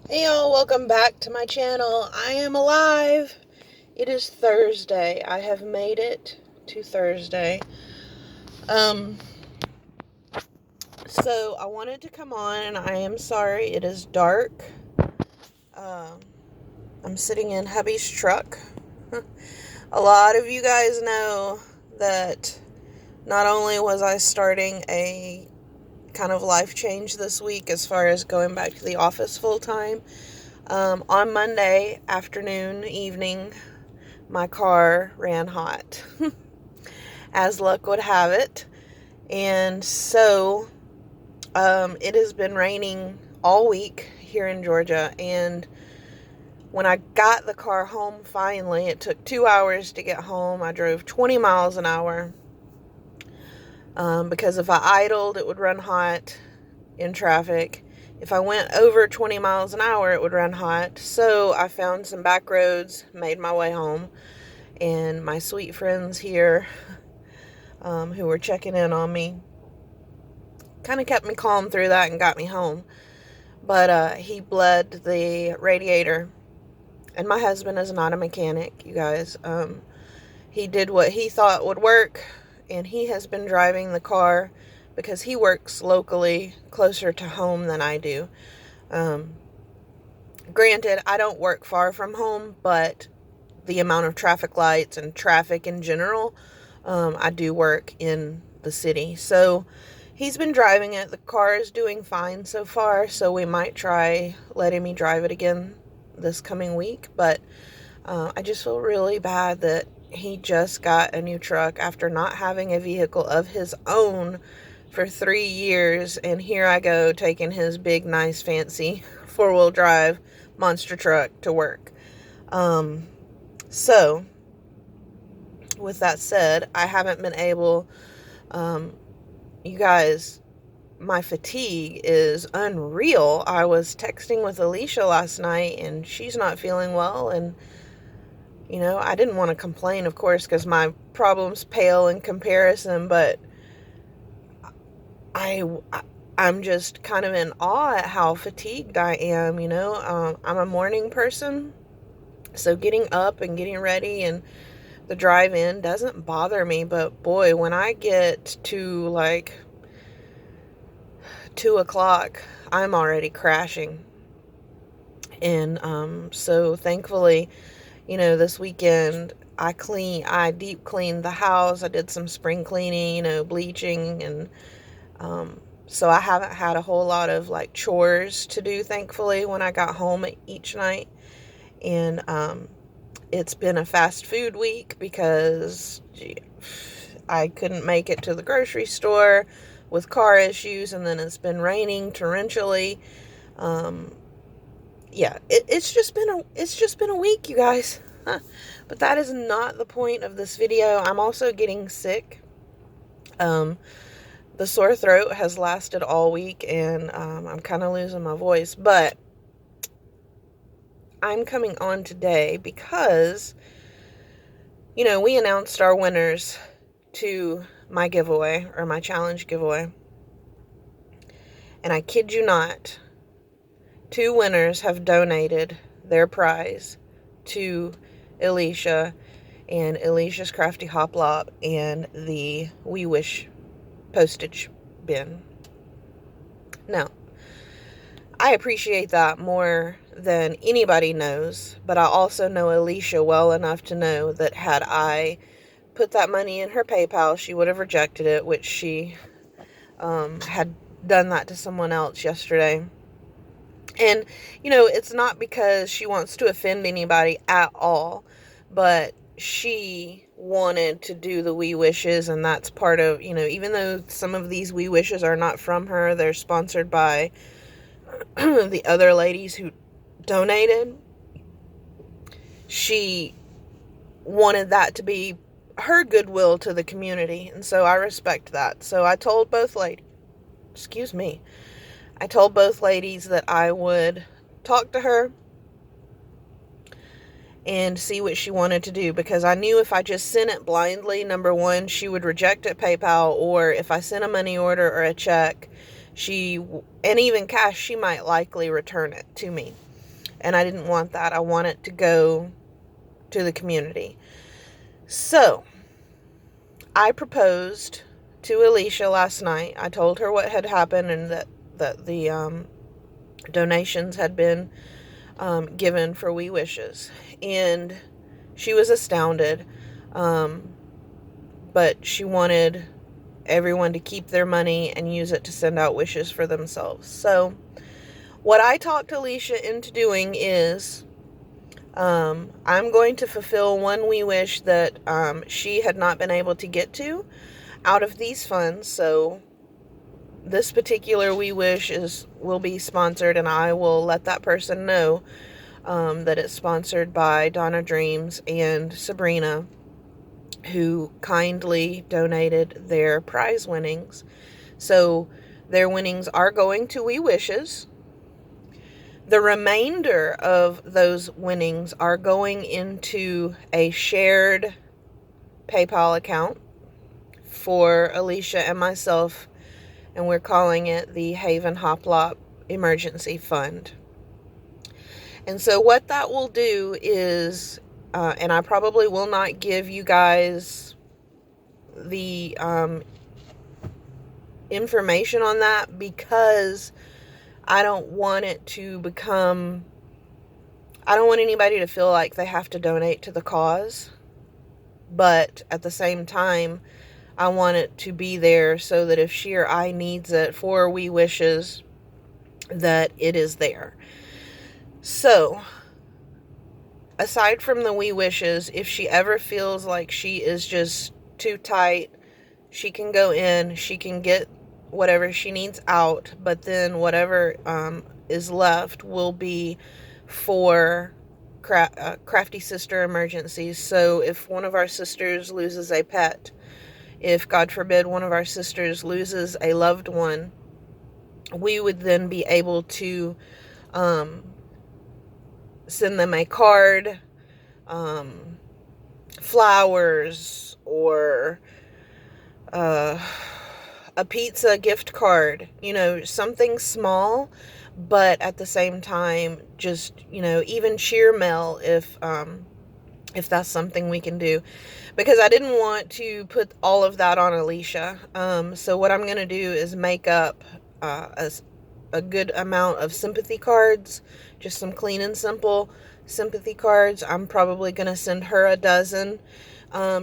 Hey y'all, welcome back to my channel. I am alive. It is Thursday. I have made it to Thursday. Um, so I wanted to come on and I am sorry it is dark. Um, I'm sitting in hubby's truck. A lot of you guys know that not only was I starting a kind of life change this week as far as going back to the office full time, on Monday afternoon, evening, my car ran hot, as luck would have it. And so it has been raining all week here in Georgia. And when I got the car home finally, it took 2 hours to get home. I drove 20 miles an hour because if I idled, it would run hot in traffic. If I went over 20 miles an hour, it would run hot. So I found some back roads, made my way home. And my sweet friends here who were checking in on me kind of kept me calm through that and got me home. But he bled the radiator. And my husband is not a mechanic, you guys. He did what he thought would work. And he has been driving the car because he works locally closer to home than I do. Granted, I don't work far from home, but the amount of traffic lights and traffic in general, I do work in the city. So he's been driving it. The car is doing fine so far, so we might try letting me drive it again this coming week. But I just feel really bad that he just got a new truck after not having a vehicle of his own for 3 years. And here I go taking his big, nice, fancy four-wheel drive monster truck to work. So, with that said, I haven't been able, you guys, my fatigue is unreal. I was texting with Alicia last night and she's not feeling well. And, I didn't want to complain, of course, because my problems pale in comparison, but I'm just kind of in awe at how fatigued I am, I'm a morning person. So getting up and getting ready and the drive-in doesn't bother me, but boy, when I get to like 2 o'clock, I'm already crashing. And so thankfully, this weekend I deep cleaned the house. I did some spring cleaning, bleaching, and so I haven't had a whole lot of like chores to do, thankfully, when I got home each night. And it's been a fast food week because I couldn't make it to the grocery store with car issues, and then it's been raining torrentially. Yeah, it's just been a week, you guys. But that is not the point of this video. I'm also getting sick. The sore throat has lasted all week, and I'm kind of losing my voice, but I'm coming on today because, we announced our winners to my giveaway, or my challenge giveaway. And I kid you not, 2 winners have donated their prize to Alicia and Alicia's Crafty Hoplop and the We Wish postage bin. Now, I appreciate that more than anybody knows, but I also know Alicia well enough to know that had I put that money in her PayPal, she would have rejected it, which she had done that to someone else yesterday. And, it's not because she wants to offend anybody at all, but she wanted to do the We Wishes, and that's part of, even though some of these We Wishes are not from her, they're sponsored by the other ladies who donated. She wanted that to be her goodwill to the community, and so I respect that. So I told both ladies, I told both ladies that I would talk to her and see what she wanted to do, because I knew if I just sent it blindly, number one, she would reject it PayPal, or if I sent a money order or a check, and even cash, she might likely return it to me. And I didn't want that. I want it to go to the community. So I proposed to Alicia last night. I told her what had happened and that the donations had been given for We Wishes. And she was astounded. But she wanted everyone to keep their money and use it to send out wishes for themselves. So what I talked Alicia into doing is I'm going to fulfill one We Wish that she had not been able to get to out of these funds. So this particular We Wish will be sponsored, and I will let that person know that it's sponsored by Donna Dreams and Sabrina, who kindly donated their prize winnings. So their winnings are going to We Wishes. The remainder of those winnings are going into a shared PayPal account for Alicia and myself, and we're calling it the Haven Hoplop Emergency Fund. And so what that will do is, and I probably will not give you guys the information on that, because I don't want it to become, I don't want anybody to feel like they have to donate to the cause. But at the same time, I want it to be there so that if she or I needs it for We Wishes, that it is there. So, aside from the We Wishes, if she ever feels like she is just too tight, she can go in, she can get whatever she needs out, but then whatever is left will be for Crafty Sister emergencies. So if one of our sisters loses a pet, if God forbid one of our sisters loses a loved one, we would then be able to send them a card, flowers, or a pizza gift card, something small, but at the same time, just, even cheer mail if that's something we can do, because I didn't want to put all of that on Alicia. So what I'm going to do is make up a good amount of sympathy cards, just some clean and simple sympathy cards. I'm probably going to send her a dozen,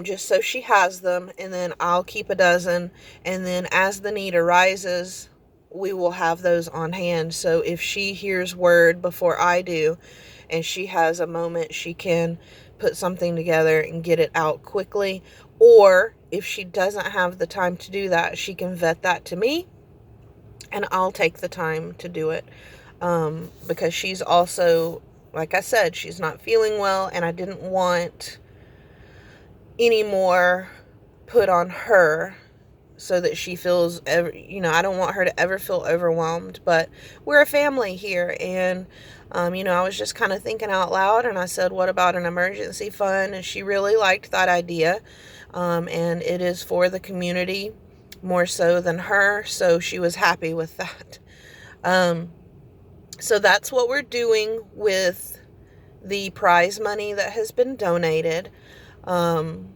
just so she has them, and then I'll keep a dozen, and then as the need arises, we will have those on hand. So if she hears word before I do, and she has a moment, she can put something together and get it out quickly. Or if she doesn't have the time to do that, she can vet that to me, and I'll take the time to do it. Because she's also, like I said, she's not feeling well, and I didn't want any more put on her so that she feels, I don't want her to ever feel overwhelmed. But we're a family here, and I was just kind of thinking out loud, and I said, what about an emergency fund? And she really liked that idea, and it is for the community more so than her, so she was happy with that. So that's what we're doing with the prize money that has been donated. And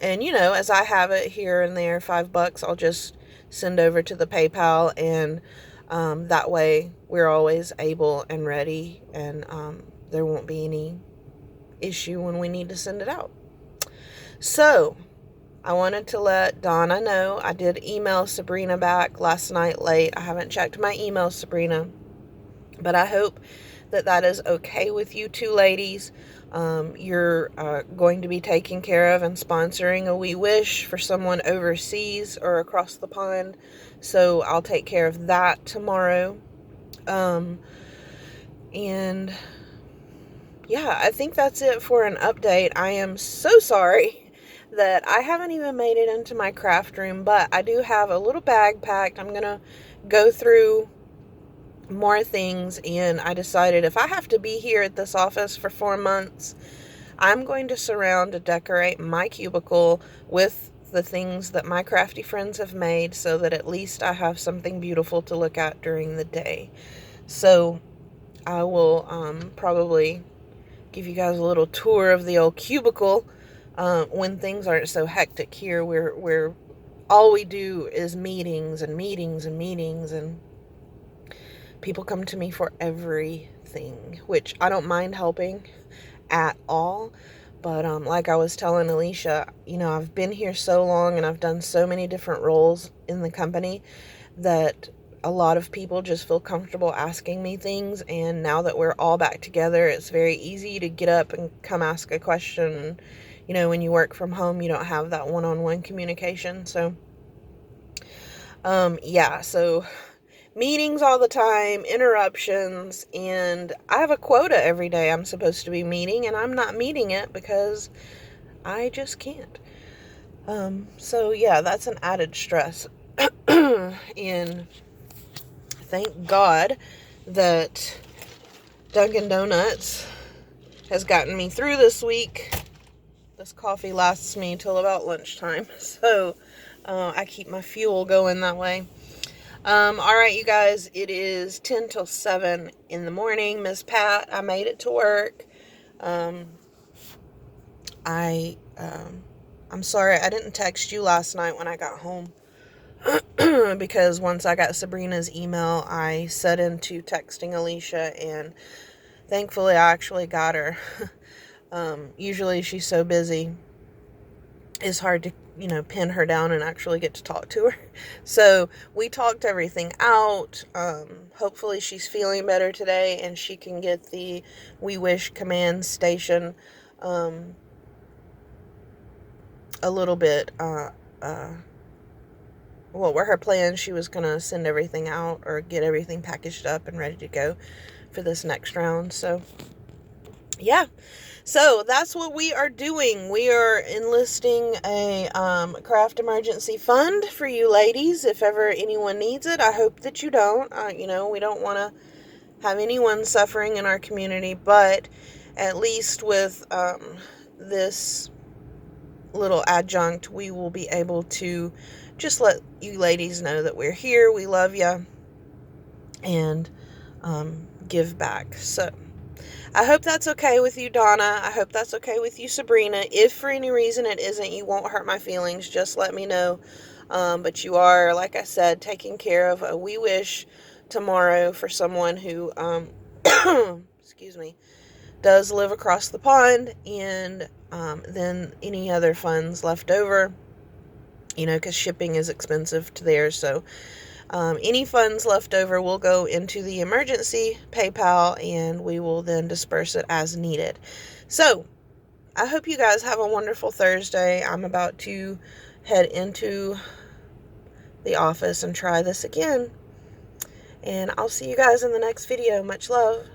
as I have it here and there, $5, I'll just send over to the PayPal, and that way we're always able and ready, and there won't be any issue when we need to send it out. So I wanted to let Donna know. I did email Sabrina back last night late. I haven't checked my email, Sabrina, but I hope that is okay with you two ladies. You're going to be taking care of and sponsoring a We Wish for someone overseas or across the pond, so I'll take care of that tomorrow. And yeah, I think that's it for an update. I am so sorry that I haven't even made it into my craft room, but I do have a little bag packed. I'm gonna go through more things, and I decided if I have to be here at this office for 4 months, I'm going to surround and decorate my cubicle with the things that my crafty friends have made, so that at least I have something beautiful to look at during the day. So I will probably give you guys a little tour of the old cubicle when things aren't so hectic here. We're all we do is meetings and meetings and meetings, and people come to me for everything, which I don't mind helping at all. But like I was telling Alicia, I've been here so long and I've done so many different roles in the company that a lot of people just feel comfortable asking me things. And now that we're all back together, it's very easy to get up and come ask a question. And, when you work from home, you don't have that one-on-one communication. So, so meetings all the time, interruptions, and I have a quota every day I'm supposed to be meeting, and I'm not meeting it because I just can't. That's an added stress. And thank God that Dunkin' Donuts has gotten me through this week. This coffee lasts me till about lunchtime, so I keep my fuel going that way. Alright, you guys, it is 10 till 7 in the morning. Miss Pat, I made it to work. I'm sorry I didn't text you last night when I got home. Because once I got Sabrina's email, I set into texting Alicia, and thankfully I actually got her. Usually she's so busy, it's hard to, pin her down and actually get to talk to her. So we talked everything out. Hopefully she's feeling better today and she can get the We Wish command station a little bit, were her plans. She was going to send everything out or get everything packaged up and ready to go for this next round. So, yeah. So that's what we are doing. We are enlisting a craft emergency fund for you ladies. If ever anyone needs it, I hope that you don't. We don't want to have anyone suffering in our community, but at least with this little adjunct, we will be able to just let you ladies know that we're here, we love you, and give back. So I hope that's okay with you, Donna. I hope that's okay with you, Sabrina. If for any reason it isn't, you won't hurt my feelings. Just let me know. But you are, like I said, taking care of a We Wish tomorrow for someone who, excuse me, does live across the pond, and then any other funds left over, because shipping is expensive to there. So any funds left over will go into the emergency PayPal, and we will then disperse it as needed. So I hope you guys have a wonderful Thursday. I'm about to head into the office and try this again. And I'll see you guys in the next video. Much love.